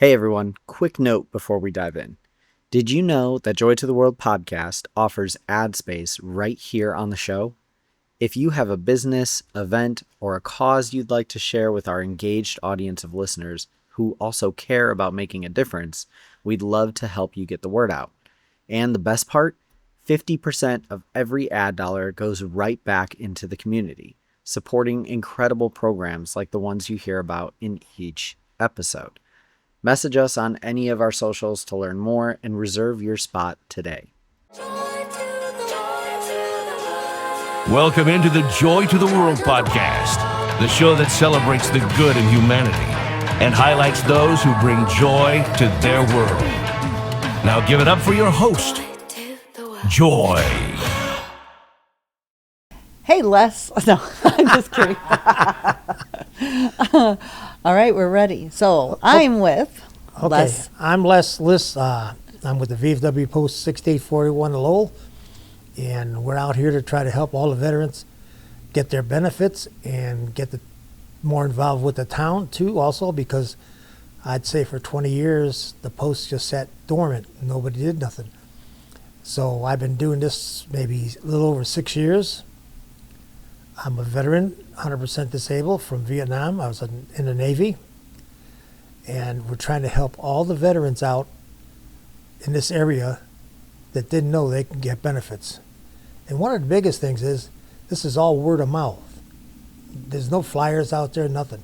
Hey everyone, quick note before we dive in. Did you know that Joy to the World podcast offers ad space right here on the show? If you have a business, event, or a cause you'd like to share with our engaged audience of listeners who also care about making a difference, we'd love to help you get the word out. And the best part? 50% of every ad dollar goes right back into the community, supporting incredible programs like the ones you hear about in each episode. Message us on any of our socials to learn more and reserve your spot today. Welcome into the Joy to the World podcast, the show that celebrates the good in humanity and highlights those who bring joy to their world. Now give it up for your host, Joy. Hey, Les. No, I'm just kidding. All right, we're ready. So I'm with Les. I'm Les Liss. I'm with the VFW Post 6841 Lowell, and we're out here to try to help all the veterans get their benefits and get more involved with the town too also, because I'd say for 20 years the Post just sat dormant. Nobody did nothing. So I've been doing this maybe a little over 6 years. I'm a veteran, 100% disabled from Vietnam. I was in the Navy. And we're trying to help all the veterans out in this area that didn't know they can get benefits. And one of the biggest things is this is all word of mouth. There's no flyers out there, nothing.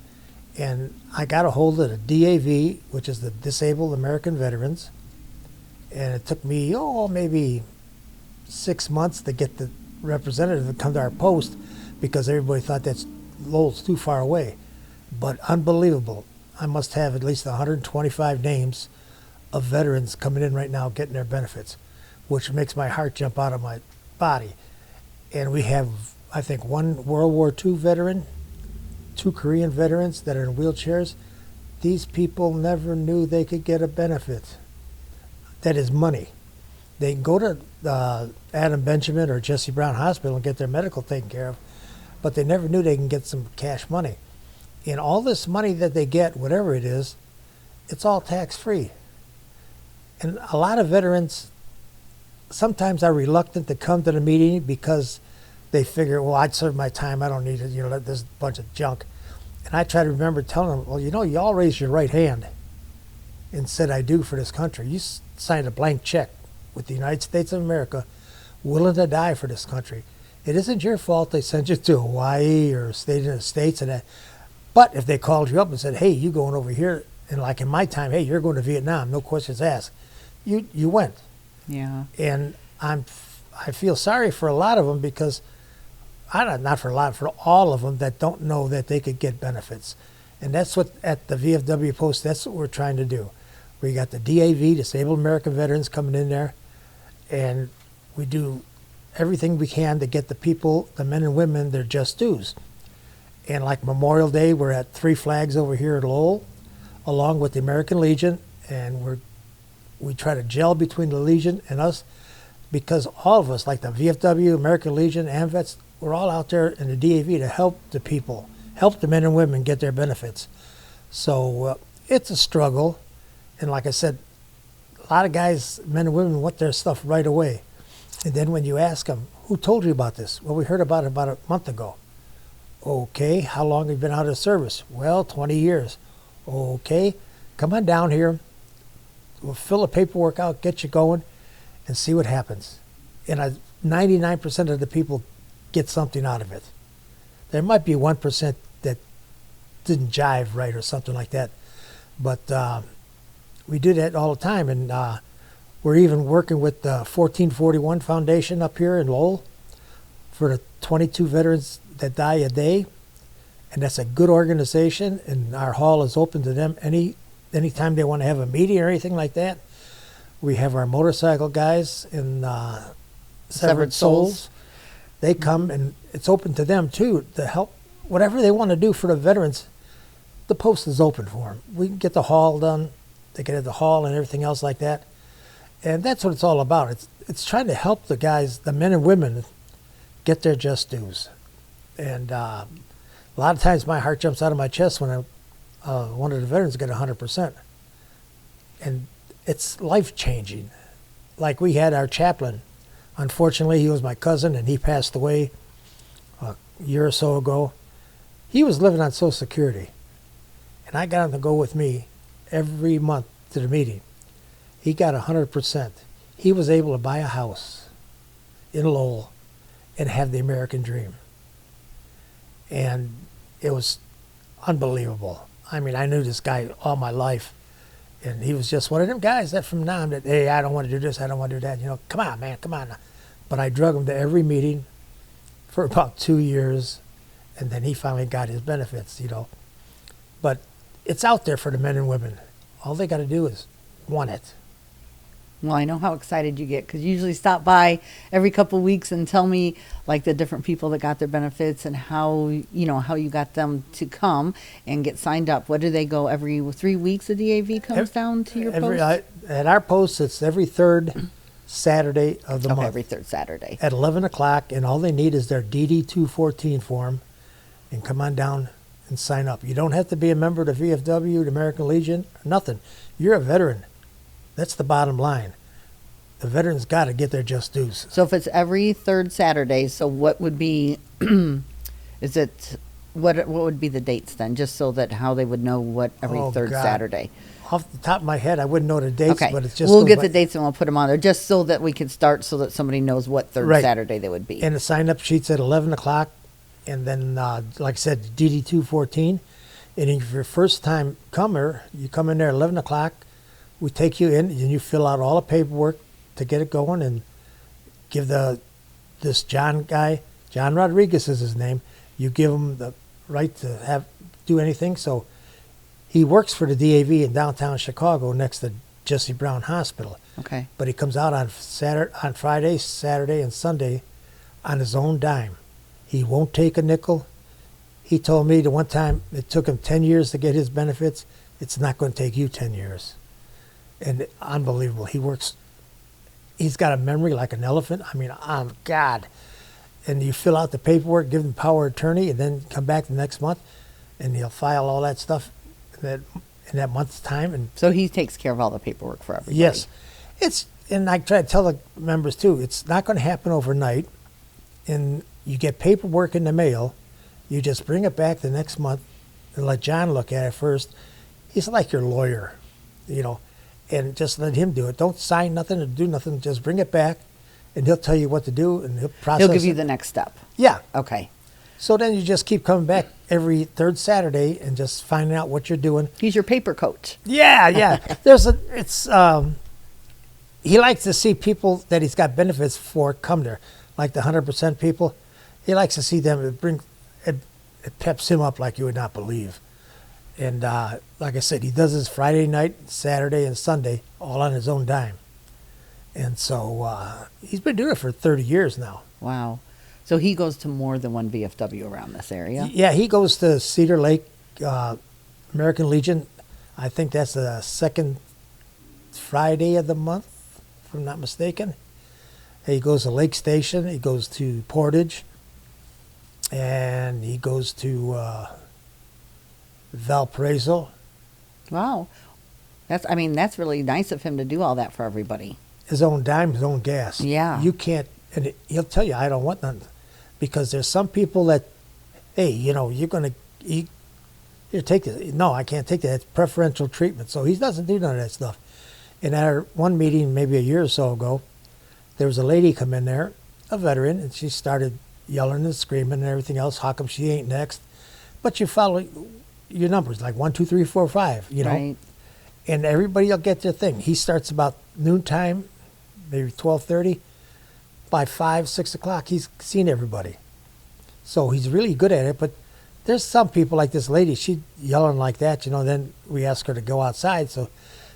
And I got a hold of the DAV, which is the Disabled American Veterans. And it took me, maybe 6 months to get the representative to come to our post, because everybody thought that's Lowell's too far away. But unbelievable. I must have at least 125 names of veterans coming in right now getting their benefits, which makes my heart jump out of my body. And we have, I think, one World War II veteran, 2 Korean veterans that are in wheelchairs. These people never knew they could get a benefit. That is money. They can go to Adam Benjamin or Jesse Brown Hospital and get their medical taken care of, but they never knew they can get some cash money. And all this money that they get, whatever it is, it's all tax-free. And a lot of veterans sometimes are reluctant to come to the meeting because they figure, well, I'd serve my time, I don't need it, there's a bunch of junk. And I try to remember telling them, well, you all raised your right hand and said, I do for this country. You signed a blank check with the United States of America, willing to die for this country. It isn't your fault they sent you to Hawaii or stayed in the States and that. But if they called you up and said, hey, you going over here, and like in my time, hey, you're going to Vietnam, no questions asked, you went. Yeah. And I feel sorry for a lot of them, because not for a lot, for all of them that don't know that they could get benefits. And that's what, at the VFW Post, that's what we're trying to do. We got the DAV, Disabled American Veterans, coming in there, and we do everything we can to get the people, the men and women, their just dues. And like Memorial Day, we're at 3 flags over here at Lowell, along with the American Legion, and we try to gel between the Legion and us, because all of us, like the VFW, American Legion, AMVETS, we're all out there in the DAV to help the people, help the men and women get their benefits. So it's a struggle, and like I said, a lot of guys, men and women, want their stuff right away. And then when you ask them, who told you about this? Well, we heard about it about a month ago. Okay, how long have you been out of service? Well, 20 years. Okay, come on down here. We'll fill the paperwork out, get you going, and see what happens. And 99% of the people get something out of it. There might be 1% that didn't jive right or something like that. But we do that all the time. And we're even working with the 1441 Foundation up here in Lowell for the 22 veterans that die a day. And that's a good organization, and our hall is open to them anytime they want to have a meeting or anything like that. We have our motorcycle guys in Severed Souls. They come, and it's open to them too to help whatever they want to do for the veterans. The post is open for them. We can get the hall done. They can have the hall and everything else like that. And that's what it's all about. It's trying to help the guys, the men and women, get their just dues. And a lot of times my heart jumps out of my chest when one of the veterans get 100%. And it's life-changing. Like we had our chaplain. Unfortunately, he was my cousin, and he passed away a year or so ago. He was living on Social Security, and I got him to go with me every month to the meeting. He got 100%. He was able to buy a house in Lowell and have the American dream. And it was unbelievable. I mean, I knew this guy all my life, and he was just one of them guys that from now on that, hey, I don't want to do this, I don't want to do that. You know, come on, man, come on. But I drug him to every meeting for about 2 years, and then he finally got his benefits, you know. But it's out there for the men and women. All they got to do is want it. Well, I know how excited you get because you usually stop by every couple of weeks and tell me like the different people that got their benefits and how you got them to come and get signed up. What do they go every 3 weeks? The DAV comes down to your post? At our post, it's every third Saturday of the month. Every third Saturday. At 11 o'clock, and all they need is their DD-214 form, and come on down and sign up. You don't have to be a member of the VFW, the American Legion, nothing. You're a veteran. That's the bottom line. The veterans got to get their just dues. So if it's every third Saturday, so what would be, what would be the dates then? Just so that how they would know what every third God. Saturday. Off the top of my head, I wouldn't know the dates, Okay, but it's just we'll get the dates and we'll put them on there just so that we can start so that somebody knows what third Right. Saturday they would be. And the sign-up sheet's at 11 o'clock, and then, like I said, DD-214. And if you're a first-time comer, you come in there at 11 o'clock, we take you in, and you fill out all the paperwork to get it going, and give this John guy, John Rodriguez is his name, you give him the right to do anything. So he works for the DAV in downtown Chicago next to Jesse Brown Hospital. Okay. But he comes out on Friday, Saturday, and Sunday on his own dime. He won't take a nickel. He told me the one time it took him 10 years to get his benefits. It's not going to take you 10 years. And unbelievable. He works, he's got a memory like an elephant. I mean, God. And you fill out the paperwork, give him power of attorney, and then come back the next month, and he'll file all that stuff in that month's time. And So he takes care of all the paperwork for everybody. yes. And I try to tell the members too, it's not going to happen overnight. And you get paperwork in the mail, you just bring it back the next month and let John look at it first. He's like your lawyer, you know, and just let him do it. Don't sign nothing or do nothing. Just bring it back, and he'll tell you what to do, and he'll process He'll give you it. the next step. Yeah. Okay. So then you just keep coming back every third Saturday and just finding out what you're doing. He's your paper coach. Yeah. He likes to see people that he's got benefits for come there, like the 100% people. He likes to see them. It peps him up like you would not believe. And like I said, he does his Friday night, Saturday, and Sunday all on his own dime. And so he's been doing it for 30 years now. Wow. So he goes to more than one VFW around this area? Yeah, he goes to Cedar Lake, American Legion. I think that's the second Friday of the month, if I'm not mistaken. He goes to Lake Station. He goes to Portage. And he goes to Valparaiso. Wow. That's really nice of him to do all that for everybody. His own dime, his own gas. Yeah. You can't, and he'll tell you, I don't want none. Because there's some people that, hey, you know, you're going to eat, here, take this. No, I can't take that. It's preferential treatment. So he doesn't do none of that stuff. And at our one meeting, maybe a year or so ago, there was a lady come in there, a veteran, and she started yelling and screaming and everything else. How come she ain't next? But you follow your numbers, like 1, 2, 3, 4, 5, you know. Right. And everybody will get their thing. He starts about noontime, maybe 12:30. By 5, 6 o'clock, he's seen everybody. So he's really good at it. But there's some people like this lady, she's yelling like that, you know. Then we ask her to go outside. So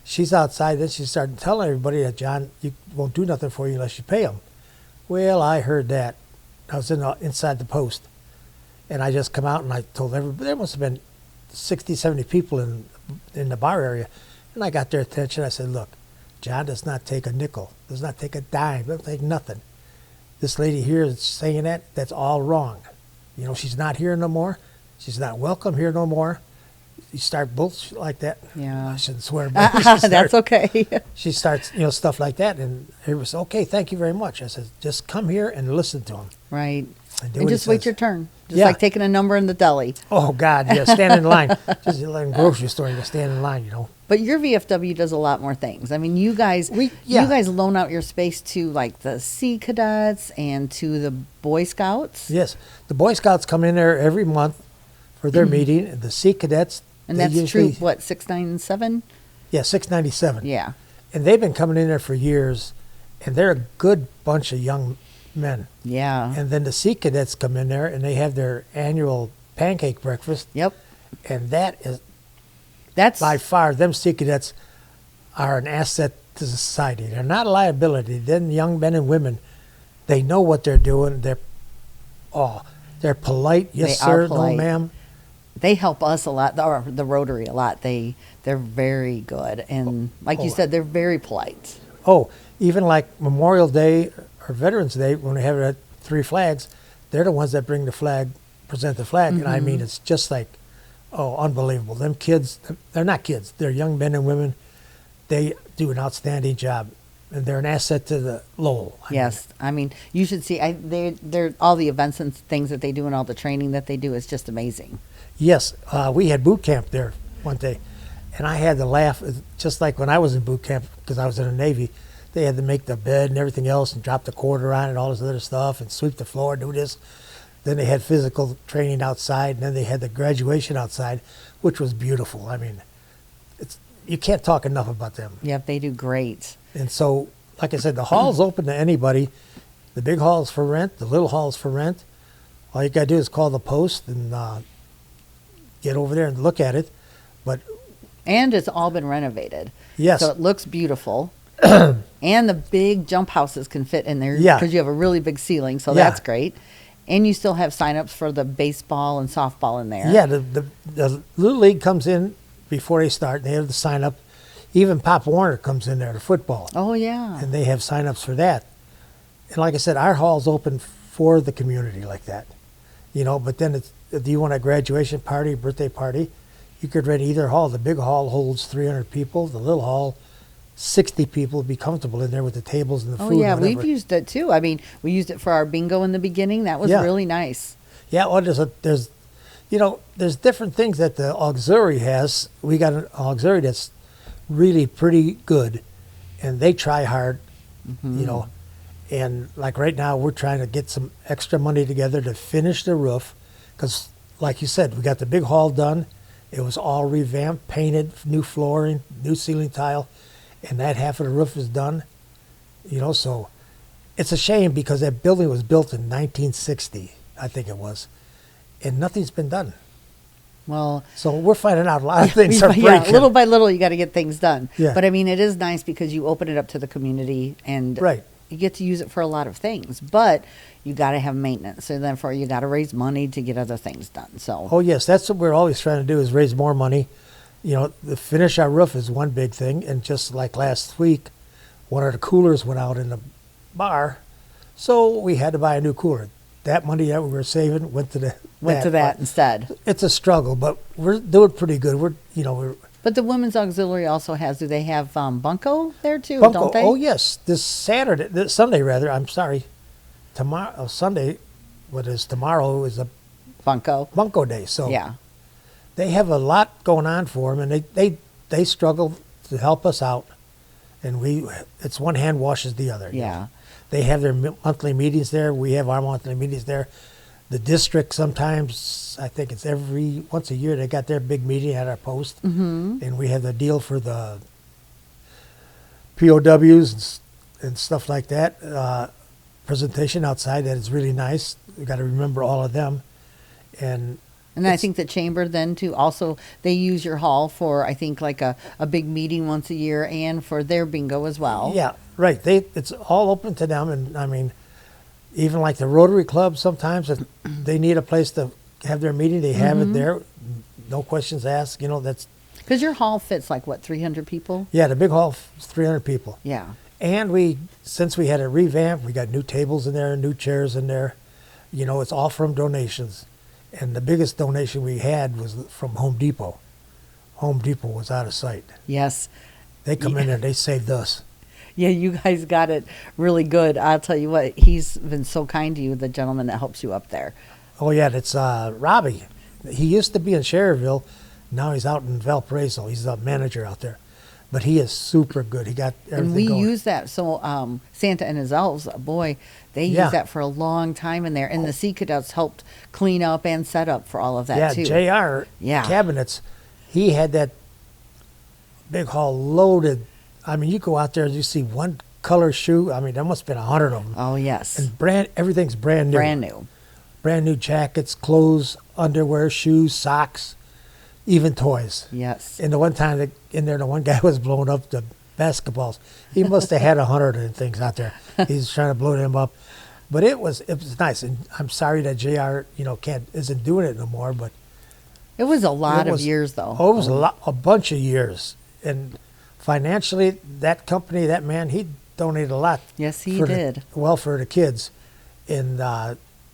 she's outside. Then she started telling everybody that, John, you won't do nothing for you unless you pay him. Well, I heard that. I was inside the post. And I just come out and I told everybody, there must have been 60, 70 people in the bar area. And I got their attention. I said, look, John does not take a nickel, does not take a dime, doesn't take nothing. This lady here is saying that's all wrong. You know, she's not here no more. She's not welcome here no more. you start bullshit like that. Yeah. I shouldn't swear, but That's okay. she starts, stuff like that, and it was okay. Thank you very much. I said, just come here and listen to him. Right. And, do And what he just wait says. your turn. Just Yeah. like taking a number in the deli. Oh God, yeah, stand in line. Just like in a grocery store, you stand in line. But your VFW does a lot more things. I mean, you guys Yeah. you guys loan out your space to like the Sea Cadets and to the Boy Scouts. Yes, the Boy Scouts come in there every month for their meeting. And the Sea Cadets, And they that's usually, true, what, 697? Yeah, 697. Yeah. And they've been coming in there for years, and they're a good bunch of young men. Yeah. And then the Sea Cadets come in there, and they have their annual pancake breakfast, Yep. and that is That's by far, them Sea Cadets are an asset to society. They're not a liability. Them young men and women, they know what they're doing. They're polite. Yes, They sir. are polite. No, ma'am. they help us a lot, or the Rotary a lot. They're very good, and like you said, they're very polite. Oh, even like Memorial Day or Veterans Day, when we have it at Three Flags, they're the ones that bring the flag, present the flag. And I mean, it's just like, unbelievable. Them kids, they're not kids. They're young men and women. They do an outstanding job, and they're an asset to the Lowell. Yes, I mean, you should see. They're all the events and things that they do, and all the training that they do is just amazing. Yes, we had boot camp there one day, and I had to laugh, just like when I was in boot camp, because I was in the Navy. They had to make the bed and everything else and drop the quarter on it and all this other stuff and sweep the floor, do this. Then they had physical training outside, and then they had the graduation outside, which was beautiful. I mean, you can't talk enough about them. Yep, they do great. And so, like I said, the hall's open to anybody. The big hall is for rent. The little hall is for rent. All you got to do is call the post and get over there and look at it. But And it's all been renovated. yes, So it looks beautiful. And the big jump houses can fit in there Yeah. because you have a really big ceiling, so Yeah. that's great. And you still have sign-ups for the baseball and softball in there. yeah, the Little League comes in before they start. They have the sign up. Even Pop Warner comes in there, the football, Oh, yeah. and they have sign ups for that. And like I said, our hall's open for the community like that. But then if you want a graduation party, birthday party, you could rent either hall. The big hall holds 300 people. The little hall, 60 people would be comfortable in there with the tables and the Oh, food. yeah, and we've whatever. used it too. I mean, we used it for our bingo in the beginning. That was Yeah. really nice. Yeah, well, there's different things that the auxiliary has. We got an auxiliary that's really pretty good, and they try hard, And like right now, we're trying to get some extra money together to finish the roof, because, like you said, we got the big hall done. It was all revamped, painted, new flooring, new ceiling tile, and that half of the roof is done. So it's a shame because that building was built in 1960, I think it was, and nothing's been done. Well, So we're finding out a lot of things are breaking. yeah, little by little, you got to get things done. Yeah. But I mean, it is nice because you open it up to the community and Right. you get to use it for a lot of things. But you got to have maintenance, so therefore you got to raise money to get other things done. So Oh yes, that's what we're always trying to do, is raise more money. The finish our roof is one big thing, and just like last week, one of the coolers went out in the bar, so we had to buy a new cooler. That money that we were saving went to that that instead. It's a struggle, but we're doing pretty good. We're But the women's auxiliary also has. Do they have bunco there too? Bunko. Don't they? Oh yes, this Sunday rather. I'm sorry, tomorrow Sunday. What is tomorrow is a Bunco. Bunko day. So Yeah. they have a lot going on for them, and they struggle to help us out, and it's one hand washes the other. Yeah. They have their monthly meetings there. We have our monthly meetings there. The district sometimes, I think it's once a year, they got their big meeting at our post, and we have the deal for the POWs and stuff like that. Presentation outside that is really nice. We got to remember all of them, and And I think the chamber then too, also they use your hall for, I think, like a big meeting once a year and for their bingo as well. yeah, right. It's all open to them, and I mean, even like the Rotary Club, sometimes if they need a place to have their meeting, they have it there. No questions asked. That's Because your hall fits like, what, 300 people? yeah. The big hall is 300 people, Yeah. and since we had a revamp, we got new tables in there, new chairs in there. It's all from donations, and the biggest donation we had was from Home Depot. Home Depot was out of sight. Yes. They come in there, they saved us. Yeah, you guys got it really good. I'll tell you what, he's been so kind to you, the gentleman that helps you up there. Oh yeah, that's Robbie. He used to be in Cherryville. Now he's out in Valparaiso. He's a manager out there. But he is super good. He got everything And we going. use that. So Santa and his elves, boy, they Yeah. use that for a long time in there. And the Sea Cadets helped clean up and set up for all of that, Yeah, too. JR Yeah. Cabinets, he had that big hall loaded. I mean, you go out there and you see one color shoe. I mean, there must have been 100 of them. Oh, yes. And everything's brand new. Brand new. Brand new jackets, clothes, underwear, shoes, socks, even toys. Yes. And the one time the one guy was blowing up the basketballs. He must have had 100 of things out there. He's trying to blow them up. But it was nice. And I'm sorry that JR, isn't doing it no more, but It was a lot it of was- years, though. Oh, it was a bunch of years. And financially, that company, that man, he donated a lot. Yes, he for did. The welfare of the kids. And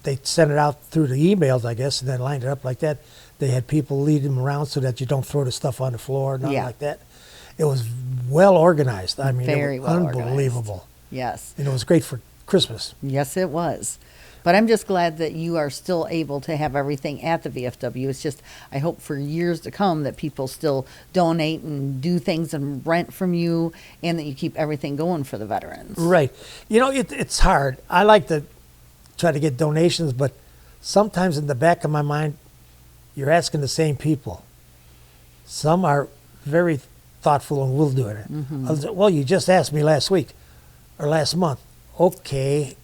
they sent it out through the emails, I guess, and then lined it up like that. They had people lead them around so that you don't throw the stuff on the floor, nothing Yeah. like that. It was well organized. I mean, Very it was well organized. unbelievable. Yes. And it was great for Christmas. Yes, it was. But I'm just glad that you are still able to have everything at the VFW. It's just, I hope for years to come that people still donate and do things and rent from you, and that you keep everything going for the veterans. Right. It's hard. I like to try to get donations, but sometimes in the back of my mind, you're asking the same people. Some are very thoughtful and will do it. Others, well, you just asked me last week or last month. Okay,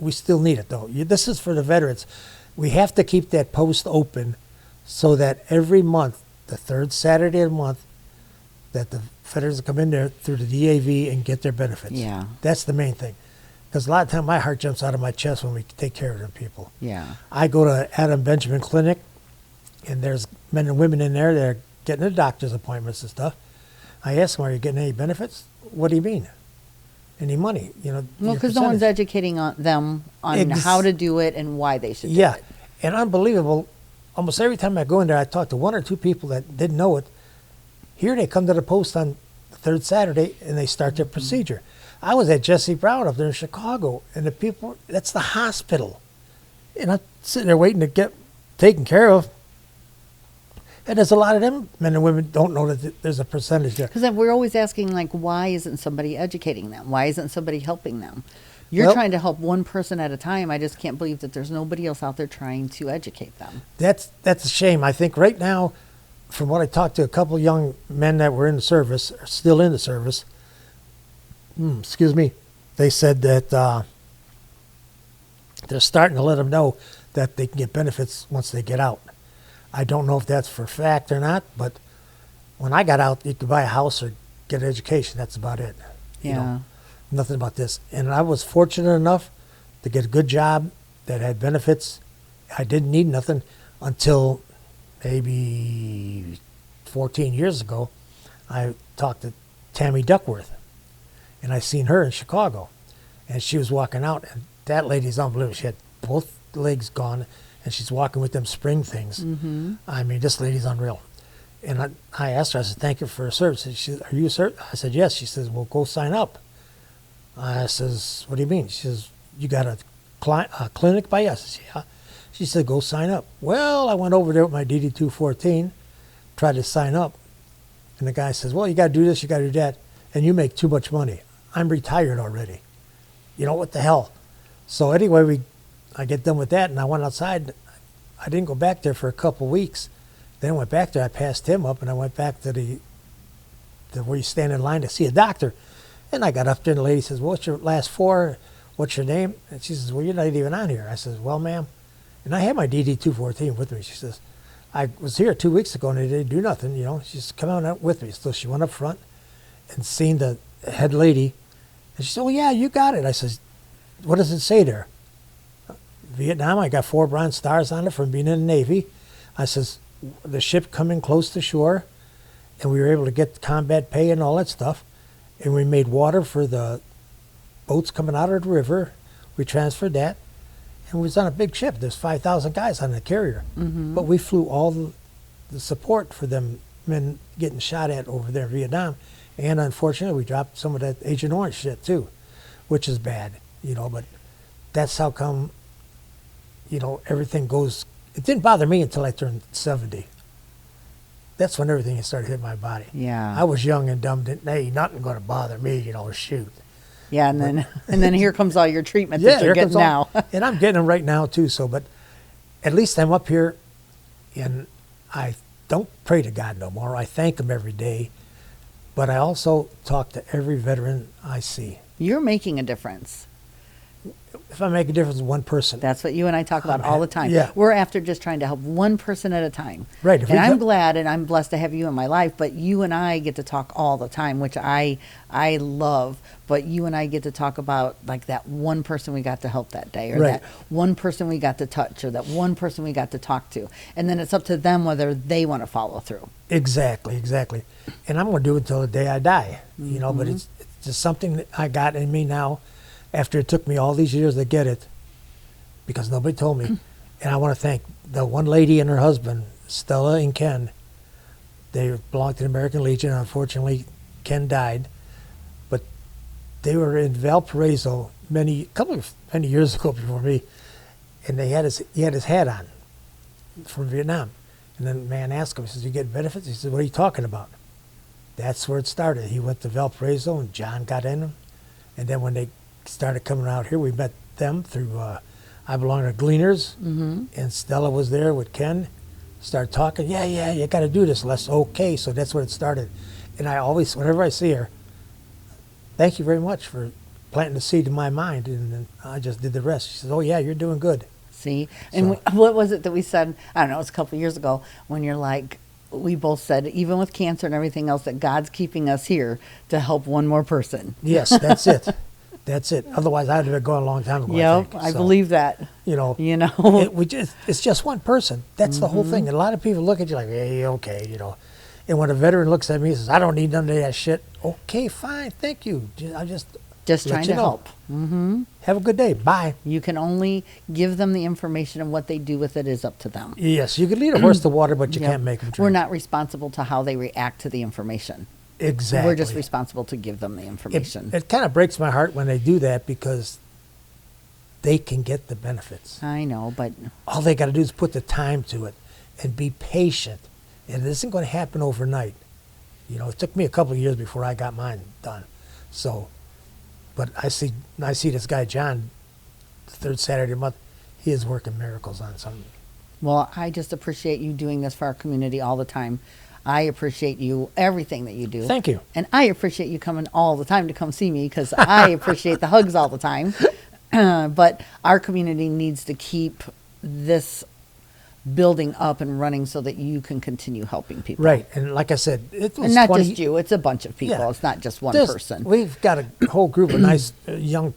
we still need it though. This is for the veterans. We have to keep that post open so that every month, the third Saturday of the month, that the veterans come in there through the DAV and get their benefits. Yeah. That's the main thing. Because a lot of time my heart jumps out of my chest when we take care of them people. Yeah. I go to Adam Benjamin Clinic, and there's men and women in there that are getting their doctor's appointments and stuff. I ask them, are you getting any benefits? What do you mean? Any money? Well, your because no one's percentage. educating them on how to do it and why they should do Yeah. it. And unbelievable, almost every time I go in there, I talk to one or two people that didn't know it. Here they come to the post on the third Saturday, and they start their procedure. I was at Jesse Brown up there in Chicago, and the people, that's the hospital. And I'm sitting there waiting to get taken care of. And there's a lot of them men and women don't know that there's a percentage there. Because we're always asking, like, why isn't somebody educating them? Why isn't somebody helping them? You're Well- trying to help one person at a time. I just can't believe that there's nobody else out there trying to educate them. That's a shame. I think right now, from what I talked to a couple young men that were in the service, or still in the service, excuse me, they said that they're starting to let them know that they can get benefits once they get out. I don't know if that's for fact or not, but when I got out, you could buy a house or get an education. That's about it. Yeah. Nothing about this. And I was fortunate enough to get a good job that had benefits. I didn't need nothing until maybe 14 years ago. I talked to Tammy Duckworth, and I seen her in Chicago, and she was walking out, and that lady's unbelievable. She had both legs gone, and she's walking with them spring things. I mean, this lady's unreal. And I asked her, I said, thank you for her service. She said, are you a cert? I said, yes. She says, well, go sign up. I says, what do you mean? She says, you got a clinic by us? I said, yeah. She said, go sign up. Well, I went over there with my DD-214, tried to sign up. And the guy says, well, you got to do this, you got to do that, and you make too much money. I'm retired already. What the hell? So anyway, I get done with that, and I went outside. I didn't go back there for a couple weeks. Then I went back there. I passed him up, and I went back to the where you stand in line to see a doctor. And I got up there, and the lady says, well, what's your last four? What's your name? And she says, well, you're not even on here. I says, well, ma'am. And I had my DD-214 with me. She says, I was here 2 weeks ago, and they didn't do nothing. She says, come on out with me. So she went up front and seen the head lady. And she said, oh, yeah, you got it. I says, what does it say there? Vietnam, I got 4 bronze stars on it from being in the Navy. I says, the ship coming close to shore, and we were able to get combat pay and all that stuff. And we made water for the boats coming out of the river. We transferred that. And we was on a big ship. There's 5,000 guys on the carrier. But we flew all the support for them men getting shot at over there in Vietnam. And unfortunately, we dropped some of that Agent Orange shit too, which is bad, but that's how come, everything goes. It didn't bother me until I turned 70. That's when everything started hitting my body. Yeah. I was young and dumb. Hey, nothing going to bother me, shoot. Yeah, and then here comes all your treatment that you're getting now. And I'm getting them right now too. So, but at least I'm up here, and I don't pray to God no more. I thank Him every day, but I also talk to every veteran I see. You're making a difference. If I make a difference in one person. That's what you and I talk about all the time. Yeah. We're after just trying to help one person at a time. Right. And I'm glad and I'm blessed to have you in my life, but you and I get to talk all the time, which I love. But you and I get to talk about like that one person we got to help that day, or right. that one person we got to touch, or that one person we got to talk to. And then it's up to them whether they want to follow through. Exactly. And I'm going to do it until the day I die, but it's just something that I got in me now. After it took me all these years to get it, because nobody told me. And I want to thank the one lady and her husband, Stella and Ken. They belonged to the American Legion. Unfortunately, Ken died. But they were in Valparaiso many years ago before me. And he had his hat on from Vietnam. And then the man asked him, he says, "You get benefits?" He said, "What are you talking about?" That's where it started. He went to Valparaiso and John got in him. And then when they started coming out here, we met them through, I belong to Gleaners, and Stella was there with Ken. Started talking, yeah, you got to do this, Les. Okay, so that's where it started. And I always, whenever I see her, thank you very much for planting the seed in my mind, and then I just did the rest. She says, "Oh yeah, you're doing good." See? And what was it that we said, I don't know, it was a couple of years ago, when you're like, we both said, even with cancer and everything else, that God's keeping us here to help one more person. Yes, that's it. That's it. Otherwise, I'd have been going a long time ago. Yep, I believe that. It's just one person. That's the whole thing. And a lot of people look at you like, "Hey, okay," And when a veteran looks at me and says, "I don't need none of that shit," okay, fine, thank you. I just trying to help. Have a good day. Bye. You can only give them the information, and what they do with it is up to them. Yes, you can lead a horse to water, but you can't make them drink. We're not responsible to how they react to the information. Exactly. We're just responsible to give them the information. It kind of breaks my heart when they do that, because they can get the benefits. I know, but all they got to do is put the time to it and be patient. And it isn't going to happen overnight. It took me a couple of years before I got mine done. So, but I see this guy, John, the third Saturday of the month, he is working miracles on something. Well, I just appreciate you doing this for our community all the time. I appreciate you, everything that you do. Thank you. And I appreciate you coming all the time to come see me, because I appreciate the hugs all the time. But our community needs to keep this building up and running so that you can continue helping people. Right. And like I said, it was and not just you, it's a bunch of people. Yeah. It's not just one person. We've got a whole group of nice young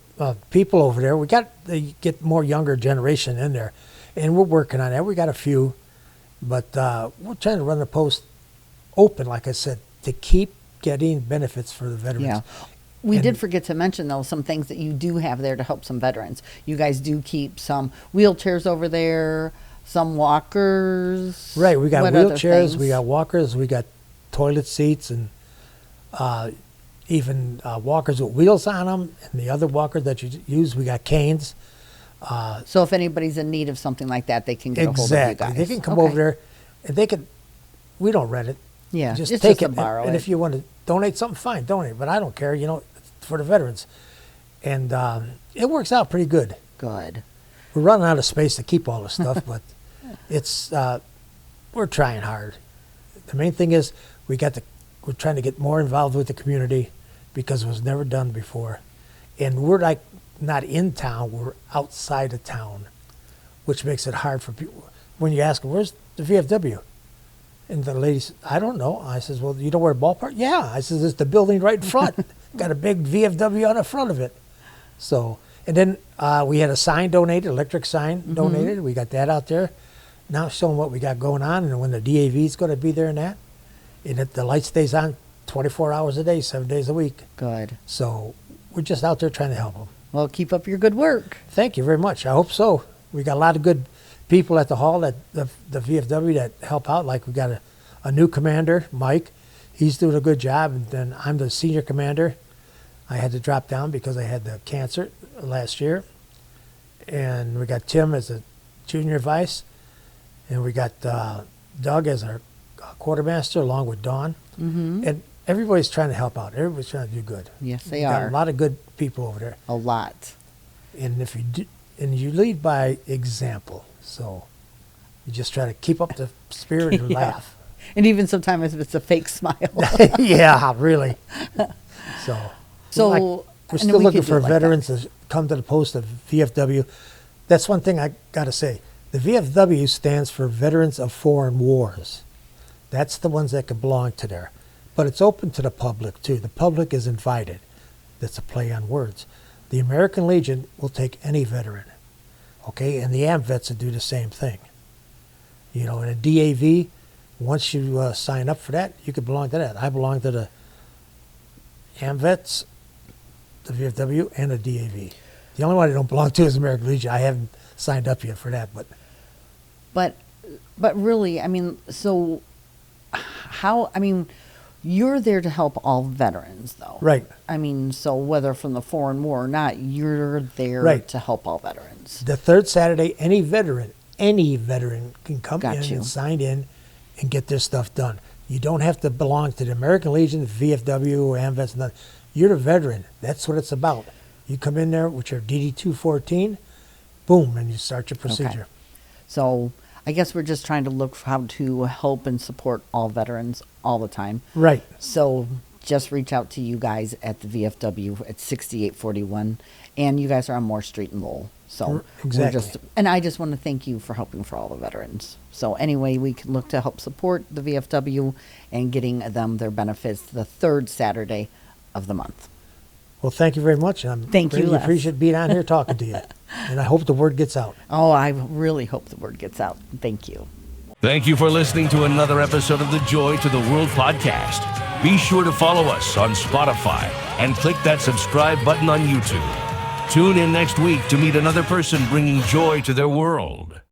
people over there. We got to get more younger generation in there, and we're working on that. We got a few, but we're trying to run the post open, like I said, to keep getting benefits for the veterans. Yeah. We did forget to mention, though, some things that you do have there to help some veterans. You guys do keep some wheelchairs over there, some walkers. Right, we got What wheelchairs, we got walkers, we got toilet seats, and even walkers with wheels on them. And the other walker that you use, we got canes. So if anybody's in need of something like that, they can get a hold of you guys. Exactly. They can come over there, and they can. We don't rent it. Yeah, just it's take just it. to borrow and it. if you want to donate something, fine, donate. But I don't care. For the veterans, and it works out pretty good. Good. We're running out of space to keep all the stuff, but it's we're trying hard. The main thing is we're trying to get more involved with the community, because it was never done before, and we're like not in town, we're outside of town, which makes it hard for people. When you ask them, "Where's the VFW?" And the lady said, "I don't know." I says, "Well, you know where ballpark?" "Yeah." I says, "It's the building right in front." Got a big VFW on the front of it. So, and then we had a sign donated, electric sign donated. We got that out there. Now showing what we got going on, and when the DAV is going to be there and that. And the light stays on 24 hours a day, 7 days a week. Good. So we're just out there trying to help them. Well, keep up your good work. Thank you very much. I hope so. We got a lot of good people at the hall, at the VFW, that help out. Like we got a a new commander, Mike. He's doing a good job. And then I'm the senior commander. I had to drop down because I had the cancer last year. And we got Tim as a junior vice. And we got Doug as our quartermaster along with Dawn. Mm-hmm. And everybody's trying to help out. Everybody's trying to do good. Yes, they We got are. a lot of good people over there. A lot. And if you do, and you lead by example. So you just try to keep up the spirit and Yeah. laugh. And even sometimes if it's a fake smile. Yeah, really. So, So, like, and we're then still we looking could do for it like that. veterans to come to the post of VFW. That's one thing I got to say. The VFW stands for Veterans of Foreign Wars. That's the ones that can belong to there. But it's open to the public, too. The public is invited. That's a play on words. The American Legion will take any veteran. Okay? And the AMVETS will do the same thing. You know, in a DAV, once you sign up for that, you could belong to that. I belong to the AMVETS, the VFW, and the DAV. The only one I don't belong to is American Legion. I haven't signed up yet for that, but But really, I mean, so how, I mean, you're there to help all veterans, though. right. I mean, so whether from the foreign war or not, you're there Right. to help all veterans. The third Saturday, any veteran can come Got in you. and sign in and get their stuff done. You don't have to belong to the American Legion, VFW, or AMVETS. Nothing. You're a veteran. That's what it's about. You come in there with your DD-214, boom, and you start your procedure. So I guess we're just trying to look for how to help and support all veterans all the time. Right. So just reach out to you guys at the VFW at 6841, and you guys are on Moore Street in Lowell. So Exactly. and I just want to thank you for helping for all the veterans. So anyway, we can look to help support the VFW and getting them their benefits the third Saturday of the month. Well, thank you very much. I'm Thank you, really Les. appreciate being on here talking to you. And I hope the word gets out. Oh, I really hope the word gets out. Thank you. Thank you for listening to another episode of the Joy to the World podcast. Be sure to follow us on Spotify and click that subscribe button on YouTube. Tune in next week to meet another person bringing joy to their world.